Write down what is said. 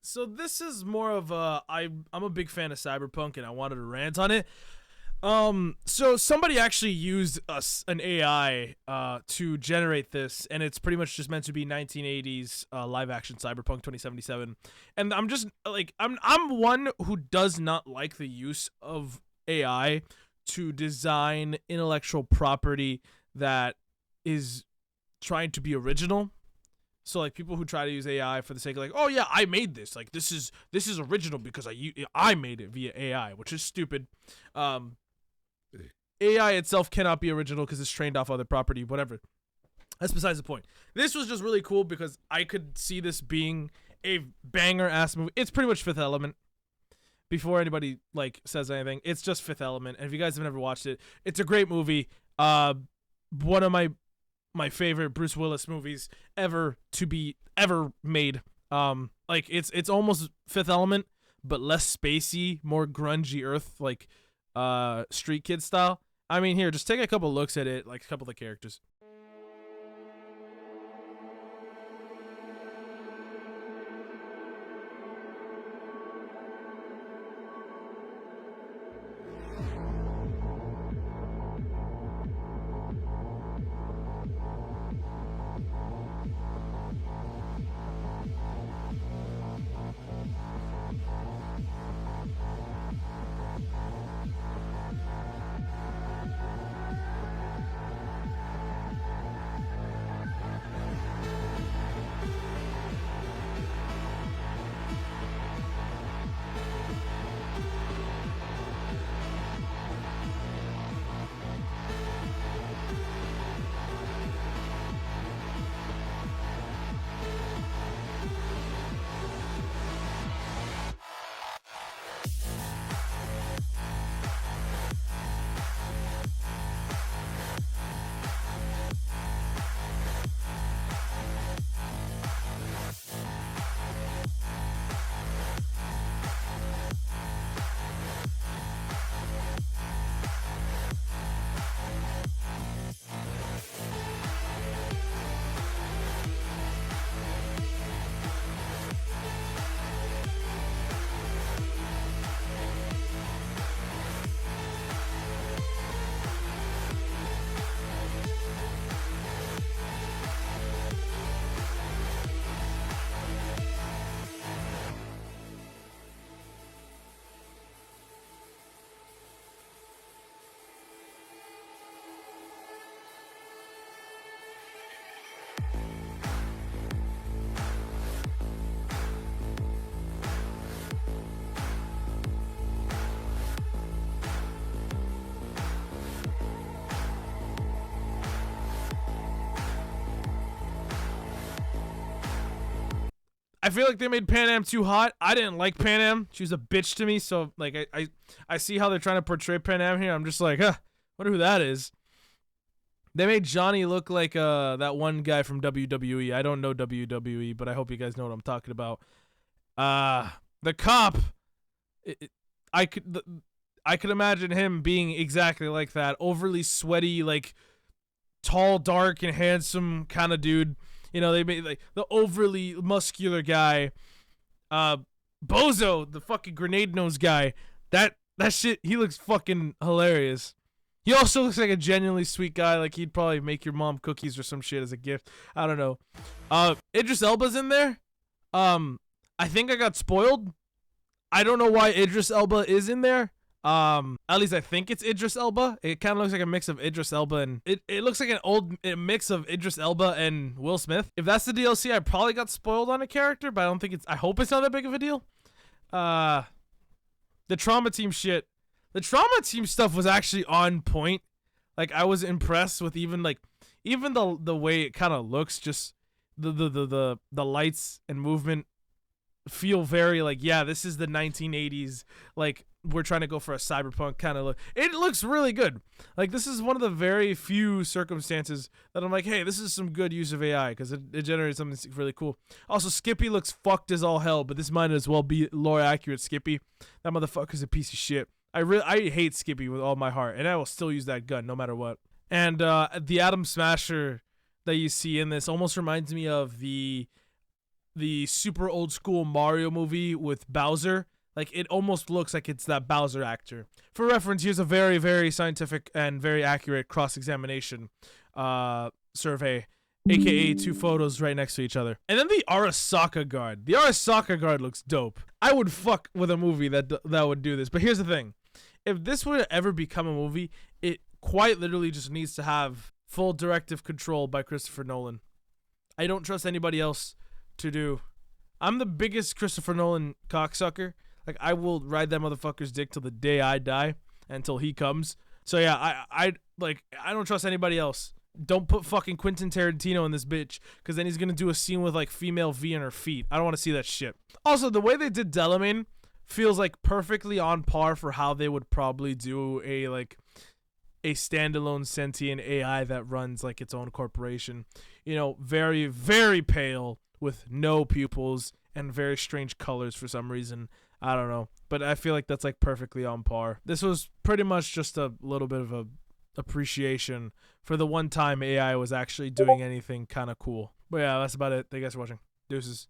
so this is more of I'm a big fan of Cyberpunk, and I wanted to rant on it. So somebody actually used an AI to generate this, and it's pretty much just meant to be 1980s live action Cyberpunk 2077. And I'm just like I'm one who does not like the use of AI to design intellectual property that is trying to be original. So like people who try to use AI for the sake of like, oh yeah, I made this. Like this is original because I made it via AI, which is stupid. Um, AI itself cannot be original because it's trained off other property, whatever. That's besides the point. This was just really cool because I could see this being a banger ass movie. It's pretty much Fifth Element. Before anybody like says anything, it's just Fifth Element. And if you guys have never watched it, it's a great movie. One of my favorite Bruce Willis movies ever made. Like it's almost Fifth Element, but less spacey, more grungy Earth, like Street Kid style. I mean, here, just take a couple looks at it, like a couple of the characters. I feel like they made Pan Am too hot. I didn't like Pan Am. She was a bitch to me. So like I see how they're trying to portray Pan Am here. I'm just like, wonder who that is. They made Johnny look like that one guy from WWE. I don't know WWE, but I hope you guys know what I'm talking about. The cop. I could imagine him being exactly like that, overly sweaty, like tall, dark, and handsome kind of dude. You know, they made like the overly muscular guy. Bozo, the fucking grenade nose guy. That shit, he looks fucking hilarious. He also looks like a genuinely sweet guy. Like he'd probably make your mom cookies or some shit as a gift. I don't know. Idris Elba's in there. I think I got spoiled. I don't know why Idris Elba is in there. At least I think it's Idris Elba. It kind of looks like a mix of Idris Elba and it looks like an old mix of Idris Elba and Will Smith. If that's the DLC, I probably got spoiled on a character, but I don't think I hope it's not that big of a deal. The trauma team shit. The trauma team stuff was actually on point. Like I was impressed with even the way it kind of looks, just the lights and movement feel very like, yeah, this is the 1980s, like we're trying to go for a cyberpunk kind of look. It looks really good. Like this is one of the very few circumstances that I'm like, hey, this is some good use of AI because it generates something really cool. Also, Skippy looks fucked as all hell, but this might as well be lore accurate Skippy. That motherfucker's a piece of shit. I hate Skippy with all my heart, and I will still use that gun no matter what. And the Atom Smasher that you see in this almost reminds me of the the super old school Mario movie with Bowser. Like, it almost looks like it's that Bowser actor. For reference, here's a very, very scientific and very accurate cross-examination survey, aka two photos right next to each other. And then the Arasaka guard. The Arasaka guard looks dope. I would fuck with a movie that would do this. But here's the thing. If this were to ever become a movie, it quite literally just needs to have full directive control by Christopher Nolan. I don't trust anybody else to do. I'm the biggest Christopher Nolan cocksucker. Like, I will ride that motherfucker's dick till the day I die, until he comes. So yeah, I don't trust anybody else. Don't put fucking Quentin Tarantino in this bitch, because then he's gonna do a scene with like female V in her feet. I don't want to see that shit. Also, the way they did Delamain feels like perfectly on par for how they would probably do a standalone sentient AI that runs like its own corporation. You know, very, very pale with no pupils and very strange colors for some reason. I don't know, but I feel like that's like perfectly on par. This was pretty much just a little bit of a appreciation for the one time AI was actually doing anything kind of cool. But yeah, that's about it. Thank you guys for watching. Deuces.